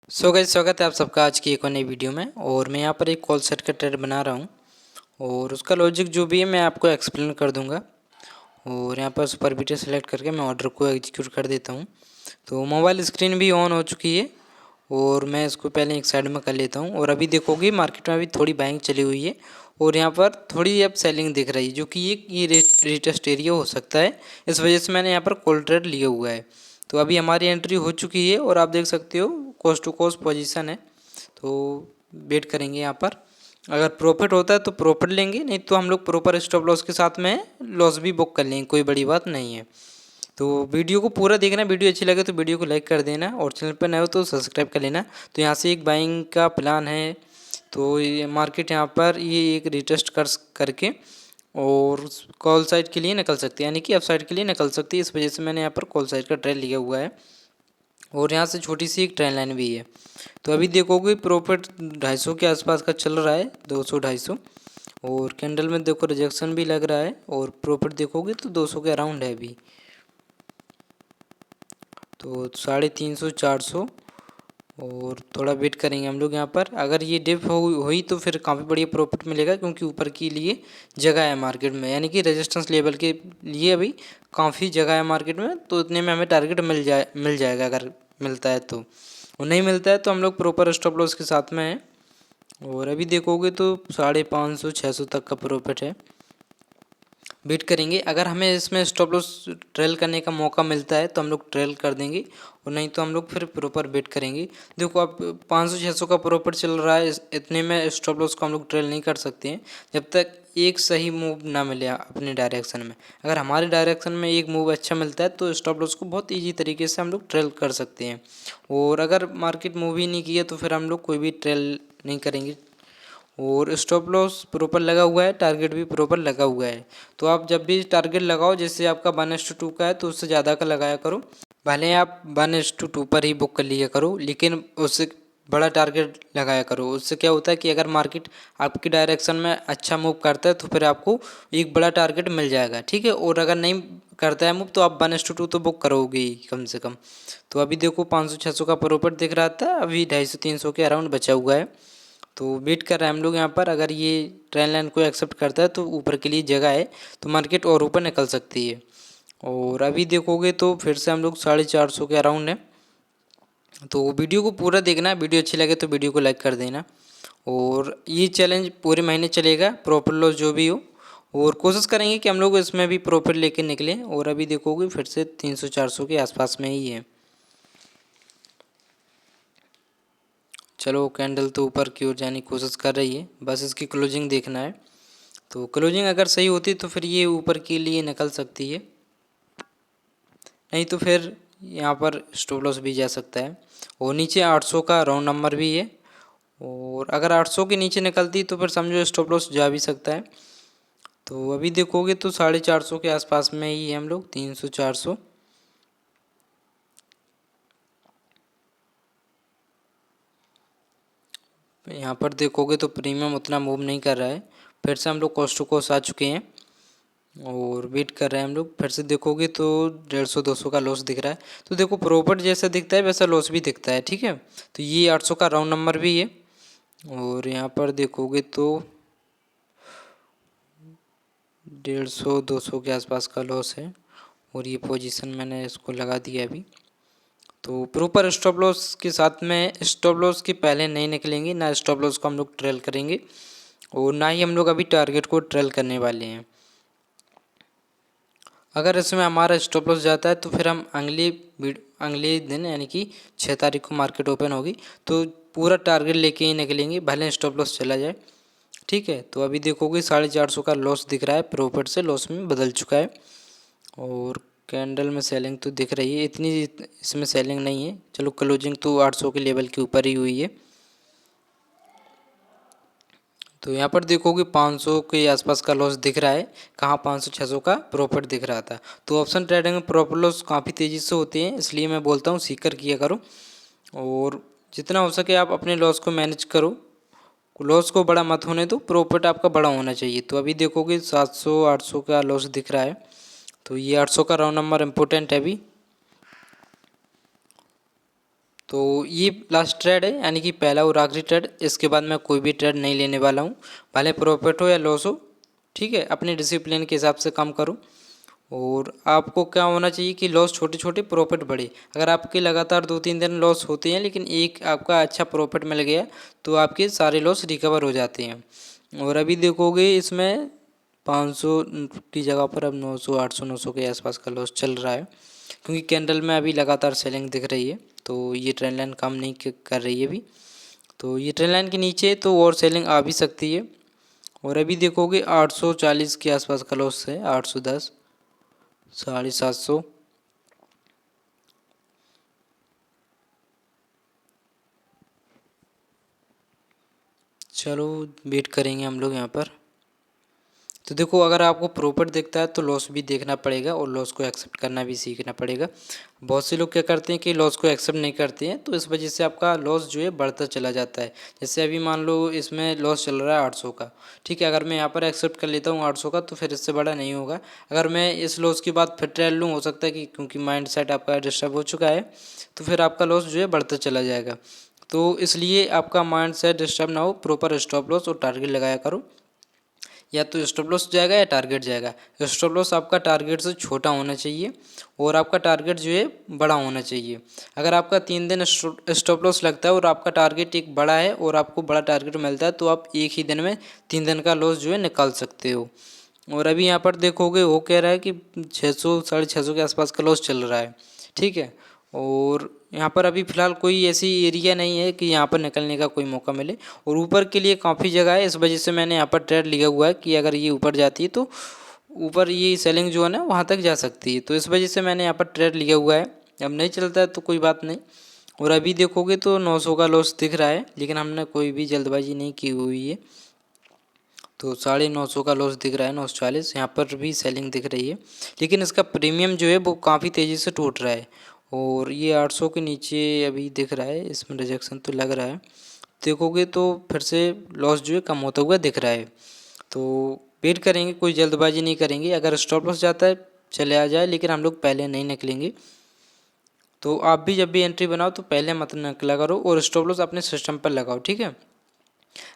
Guys, स्वागत है आप सबका आज की एक और नई वीडियो में। और मैं यहाँ पर एक कॉल सेट का ट्रेड बना रहा हूँ और उसका लॉजिक जो भी है मैं आपको एक्सप्लेन कर दूँगा। और यहाँ पर सुपर बीटर सेलेक्ट करके मैं ऑर्डर को एग्जीक्यूट कर देता हूँ। तो मोबाइल स्क्रीन भी ऑन हो चुकी है और मैं इसको पहले एक साइड में कर लेता हूँ। और अभी देखोगे मार्केट में अभी थोड़ी बाइंग चली हुई है और यहाँ पर थोड़ी अब सेलिंग दिख रही है, जो कि ये रिटेस्ट एरिया हो सकता है। इस वजह से मैंने यहाँ पर कॉल ट्रेड लिया हुआ है। तो अभी हमारी एंट्री हो चुकी है और आप देख सकते हो कोस्ट टू कोस्ट पोजीशन है। तो वेट करेंगे यहाँ पर, अगर प्रॉफिट होता है तो प्रॉफिट लेंगे, नहीं तो हम लोग प्रॉपर स्टॉप लॉस के साथ में लॉस भी बुक कर लेंगे, कोई बड़ी बात नहीं है। तो वीडियो को पूरा देखना, वीडियो अच्छी लगे तो वीडियो को लाइक कर देना और चैनल पर नए हो तो सब्सक्राइब कर लेना। तो यहाँ से एक बाइंग का प्लान है। तो ये मार्केट यहाँ पर ये एक रिटेस्ट करके और कॉल साइड के लिए निकल सकती है, यानी कि अप साइड के लिए निकल सकती है। इस वजह से मैंने यहाँ पर कॉल साइड का ट्रेड लिया हुआ है और यहाँ से छोटी सी एक ट्रेन लाइन भी है। तो अभी देखोगे प्रॉफिट 250 के आसपास का चल रहा है, 200-250। और कैंडल में देखो रिजेक्शन भी लग रहा है और प्रॉफिट देखोगे तो 200 के अराउंड है अभी। तो 350-400 और थोड़ा वेट करेंगे हम लोग यहाँ पर। अगर ये डिप हुई तो फिर काफ़ी बढ़िया प्रॉफिट मिलेगा, क्योंकि ऊपर के लिए जगह है मार्केट में, यानी कि रेजिस्टेंस लेवल के लिए अभी काफ़ी जगह है मार्केट में। तो इतने में हमें टारगेट मिल जाएगा अगर मिलता है तो, और नहीं मिलता है तो हम लोग प्रॉपर स्टॉप लॉस के साथ में हैं। और अभी देखोगे तो 550-600 तक का प्रॉफिट है। वेट करेंगे, अगर हमें इसमें स्टॉप लॉस ट्रेल करने का मौका मिलता है तो हम लोग ट्रेल कर देंगे, और नहीं तो हम लोग फिर प्रॉपर वेट करेंगे। देखो अब 500-600 का प्रॉपर चल रहा है, इतने में स्टॉप लॉस को हम लोग ट्रेल नहीं कर सकते हैं जब तक एक सही मूव ना मिले अपने डायरेक्शन में। अगर हमारे डायरेक्शन में एक मूव अच्छा मिलता है तो स्टॉप लॉस को बहुत ईजी तरीके से हम लोग ट्रेल कर सकते हैं। और अगर मार्केट मूव ही नहीं किया तो फिर हम लोग कोई भी ट्रेल नहीं करेंगे। और स्टॉप लॉस प्रॉपर लगा हुआ है, टारगेट भी प्रॉपर लगा हुआ है। तो आप जब भी टारगेट लगाओ, जैसे आपका 1:2 का है तो उससे ज़्यादा का लगाया करो। भले आप 1:2 पर ही बुक कर लिया करो, लेकिन उससे बड़ा टारगेट लगाया करो। उससे क्या होता है कि अगर मार्केट आपकी डायरेक्शन में अच्छा मूव करता है तो फिर आपको एक बड़ा टारगेट मिल जाएगा, ठीक है। और अगर नहीं करता है मूव तो आप 1:2 तो बुक करोगे ही कम से कम। तो अभी देखो 500-600 का प्रॉफिट दिख रहा था, अभी 250-300 के अराउंड बचा हुआ है। तो वेट कर रहे हैं हम लोग यहाँ पर, अगर ये ट्रेन लाइन को एक्सेप्ट करता है तो ऊपर के लिए जगह है, तो मार्केट और ऊपर निकल सकती है। और अभी देखोगे तो फिर से हम लोग 450 के अराउंड है। तो वीडियो को पूरा देखना, वीडियो अच्छी लगे तो वीडियो को लाइक कर देना। और ये चैलेंज पूरे महीने चलेगा, प्रॉफिट लॉस जो भी हो, और कोशिश करेंगे कि हम लोग इसमें भी प्रॉफिट लेके निकलें। और अभी देखोगे फिर से 300-400 के आसपास में ही है। चलो कैंडल तो ऊपर की ओर जाने की कोशिश कर रही है, बस इसकी क्लोजिंग देखना है। तो क्लोजिंग अगर सही होती तो फिर ये ऊपर के लिए निकल सकती है, नहीं तो फिर यहाँ पर स्टॉप लॉस भी जा सकता है। और नीचे 800 का राउंड नंबर भी है, और अगर 800 के नीचे निकलती तो फिर समझो स्टॉप लॉस जा भी सकता है। तो अभी देखोगे तो 450 के आसपास में ही है हम लोग, 300-400। यहाँ पर देखोगे तो प्रीमियम उतना मूव नहीं कर रहा है, फिर से हम लोग कॉस्ट टू कॉस्ट आ चुके हैं और वेट कर रहे हैं हम लोग। फिर से देखोगे तो 150-200 का लॉस दिख रहा है। तो देखो प्रॉफिट जैसा दिखता है वैसा लॉस भी दिखता है, ठीक है। तो ये 800 का राउंड नंबर भी है। और यहाँ पर देखोगे तो 150-200 के आसपास का लॉस है, और ये पोजीशन मैंने इसको लगा दिया अभी। तो प्रॉपर स्टॉप लॉस के साथ में, स्टॉप लॉस के पहले नहीं निकलेंगे ना, स्टॉप लॉस को हम लोग ट्रेल करेंगे और ना ही हम लोग अभी टारगेट को ट्रेल करने वाले हैं। अगर इसमें हमारा स्टॉप लॉस जाता है तो फिर हम अगले दिन, यानी कि 6 तारीख को मार्केट ओपन होगी, तो पूरा टारगेट लेके ही निकलेंगे, भले स्टॉप लॉस चला जाए, ठीक है। तो अभी देखोगे 450 का लॉस दिख रहा है, प्रॉफिट से लॉस में बदल चुका है। और कैंडल में सेलिंग तो दिख रही है, इतनी इसमें सेलिंग नहीं है। चलो क्लोजिंग तो 800 के लेवल के ऊपर ही हुई है। तो यहाँ पर देखोगे 500 के आसपास का लॉस दिख रहा है, कहाँ 500-600 का प्रॉफिट दिख रहा था। तो ऑप्शन ट्रेडिंग में प्रॉफिट लॉस काफ़ी तेज़ी से होते हैं, इसलिए मैं बोलता हूँ सीख कर किया करो और जितना हो सके आप अपने लॉस को मैनेज करो। लॉस को बड़ा मत होने दो, प्रॉफिट आपका बड़ा होना चाहिए। तो अभी देखोगे 700-800 का लॉस दिख रहा है, तो ये 800 का राउंड नंबर इम्पोर्टेंट है अभी। तो ये लास्ट ट्रेड है, यानी कि पहला और आखिरी ट्रेड। इसके बाद मैं कोई भी ट्रेड नहीं लेने वाला हूँ, भले प्रॉफिट हो या लॉस हो। ठीक है, अपने डिसिप्लिन के हिसाब से काम करो। और आपको क्या होना चाहिए कि लॉस छोटे छोटे, प्रॉफिट बड़े। अगर आपके लगातार 2-3 दिन लॉस होते हैं लेकिन एक आपका अच्छा प्रॉफिट मिल गया तो आपके सारे लॉस रिकवर हो जाते हैं। और अभी देखोगे इसमें 500 की जगह पर अब 900, 800, 900 के आसपास का लॉस चल रहा है, क्योंकि कैंडल में अभी लगातार सेलिंग दिख रही है। तो ये ट्रेंड लाइन काम नहीं कर रही है अभी, तो ये ट्रेंड लाइन के नीचे तो और सेलिंग आ भी सकती है। और अभी देखोगे 840 के आसपास का लॉस है, 810, 750। चलो वेट करेंगे हम लोग यहाँ पर। तो देखो, अगर आपको प्रॉफिट दिखता है तो लॉस भी देखना पड़ेगा और लॉस को एक्सेप्ट करना भी सीखना पड़ेगा। बहुत से लोग क्या करते हैं कि लॉस को एक्सेप्ट नहीं करते हैं, तो इस वजह से आपका लॉस जो है बढ़ता चला जाता है। जैसे अभी मान लो इसमें लॉस चल रहा है 800 का, ठीक है, अगर मैं यहाँ पर एक्सेप्ट कर लेता हूँ 800 का तो फिर इससे बड़ा नहीं होगा। अगर मैं इस लॉस के बाद फिर ट्रेड लूँ, हो सकता है कि क्योंकि माइंड सेट आपका डिस्टर्ब हो चुका है तो फिर आपका लॉस जो है बढ़ता चला जाएगा। तो इसलिए आपका माइंड सेट डिस्टर्ब ना हो, प्रॉपर स्टॉप लॉस और टारगेट लगाया करो। या तो स्टॉप लॉस जाएगा या टारगेट जाएगा। स्टॉप लॉस आपका टारगेट से छोटा होना चाहिए और आपका टारगेट जो है बड़ा होना चाहिए। अगर आपका 3 दिन स्टॉप लॉस लगता है और आपका टारगेट एक बड़ा है और आपको बड़ा टारगेट मिलता है तो आप एक ही दिन में 3 दिन का लॉस जो है निकाल सकते हो। और अभी यहाँ पर देखोगे वो कह रहा है कि 600, 650 के आसपास का लॉस चल रहा है, ठीक है। और यहाँ पर अभी फ़िलहाल कोई ऐसी एरिया नहीं है कि यहाँ पर निकलने का कोई मौका मिले, और ऊपर के लिए काफ़ी जगह है। इस वजह से मैंने यहाँ पर ट्रेड लिया हुआ है कि अगर ये ऊपर जाती है तो ऊपर ये सेलिंग जो है ना वहाँ तक जा सकती है, तो इस वजह से मैंने यहाँ पर ट्रेड लिया हुआ है। अब नहीं चलता है तो कोई बात नहीं। और अभी देखोगे तो 900 का लॉस दिख रहा है, लेकिन हमने कोई भी जल्दबाजी नहीं की हुई है, तो 950 का लॉस दिख रहा है। 940 यहाँ पर भी सेलिंग दिख रही है, लेकिन इसका प्रीमियम जो है वो काफ़ी तेज़ी से टूट रहा है। और ये 800 के नीचे अभी दिख रहा है, इसमें रिजेक्शन तो लग रहा है। देखोगे तो फिर से लॉस जो है कम होता हुआ दिख रहा है। तो वेट करेंगे, कोई जल्दबाजी नहीं करेंगे। अगर स्टॉप लॉस जाता है चले आ जाए, लेकिन हम लोग पहले नहीं निकलेंगे। तो आप भी जब भी एंट्री बनाओ तो पहले मत निकला करो और स्टॉप लॉस अपने सिस्टम पर लगाओ, ठीक है।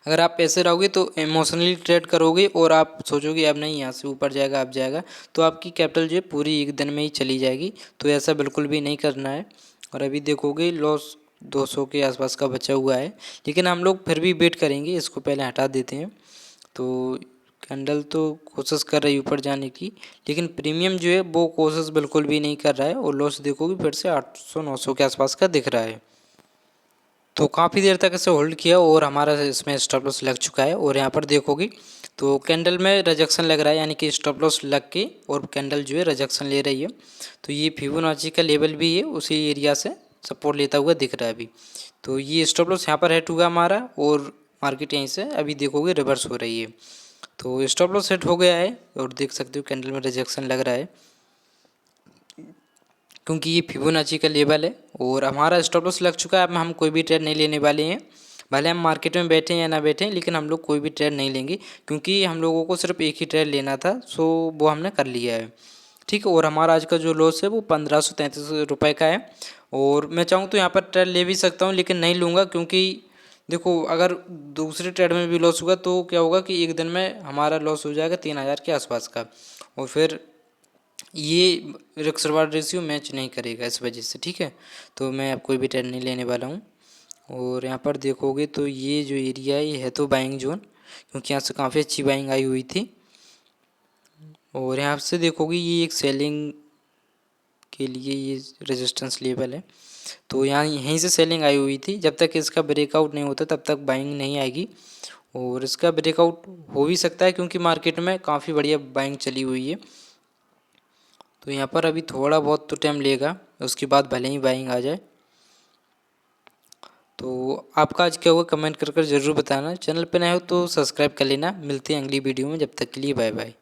अगर आप ऐसे रहोगे तो इमोशनली ट्रेड करोगे और आप सोचोगे अब नहीं यहाँ से ऊपर जाएगा, अब जाएगा, तो आपकी कैपिटल जो है पूरी एक दिन में ही चली जाएगी। तो ऐसा बिल्कुल भी नहीं करना है। और अभी देखोगे लॉस 200 के आसपास का बचा हुआ है, लेकिन हम लोग फिर भी वेट करेंगे। इसको पहले हटा देते हैं। तो कैंडल तो कोशिश कर रही है ऊपर जाने की, लेकिन प्रीमियम जो है वो कोशिश बिल्कुल भी नहीं कर रहा है और लॉस देखोगे फिर से 800-900 के आसपास का दिख रहा है। तो काफ़ी देर तक इसे होल्ड किया और हमारा इसमें स्टॉप लॉस लग चुका है। और यहाँ पर देखोगे तो कैंडल में रिजेक्शन लग रहा है, यानी कि स्टॉप लॉस लग के और कैंडल जो है रिजेक्शन ले रही है। तो ये फिबोनाची का लेवल भी है, उसी एरिया से सपोर्ट लेता हुआ दिख रहा है अभी। तो ये स्टॉप लॉस यहाँ पर हिट हुआ हमारा और मार्केट यहीं से अभी देखोगे रिवर्स हो रही है। तो स्टॉप लॉस हिट हो गया है और देख सकते हो कैंडल में रिजेक्शन लग रहा है, क्योंकि ये फिबोनाची का लेवल है और हमारा स्टॉप लॉस लग चुका है। अब हम कोई भी ट्रेड नहीं लेने वाले हैं, भले हम मार्केट में बैठें या ना बैठें, लेकिन हम लोग कोई भी ट्रेड नहीं लेंगे, क्योंकि हम लोगों को सिर्फ एक ही ट्रेड लेना था। सो वो हमने कर लिया है, ठीक है। और हमारा आज का जो लॉस है वो 1533 रुपये का है। और मैं चाहूँ तो यहाँ पर ट्रेड ले भी सकता हूँ, लेकिन नहीं लूँगा, क्योंकि देखो अगर दूसरे ट्रेड में भी लॉस हुआ तो क्या होगा कि एक दिन में हमारा लॉस हो जाएगा 3000 के आसपास का, और फिर ये रिस्क रिवार्ड रेशियो मैच नहीं करेगा इस वजह से, ठीक है। तो मैं अब कोई भी ट्रेड नहीं लेने वाला हूँ। और यहाँ पर देखोगे तो ये जो एरिया है ये है तो बाइंग जोन, क्योंकि यहाँ से काफ़ी अच्छी बाइंग आई हुई थी। और यहाँ से देखोगे ये एक सेलिंग के लिए ये रेजिस्टेंस लेवल है, तो यहाँ यहीं से सेलिंग आई हुई थी। जब तक इसका ब्रेकआउट नहीं होता तब तक बाइंग नहीं आएगी, और इसका ब्रेकआउट हो भी सकता है क्योंकि मार्केट में काफ़ी बढ़िया बाइंग चली हुई है। तो यहाँ पर अभी थोड़ा बहुत तो टाइम लेगा, उसके बाद भले ही बाइंग आ जाए। तो आपका आज क्या हुआ कमेंट कर ज़रूर बताना। चैनल पे नए हो तो सब्सक्राइब कर लेना। मिलते हैं अगली वीडियो में, जब तक के लिए बाय बाय।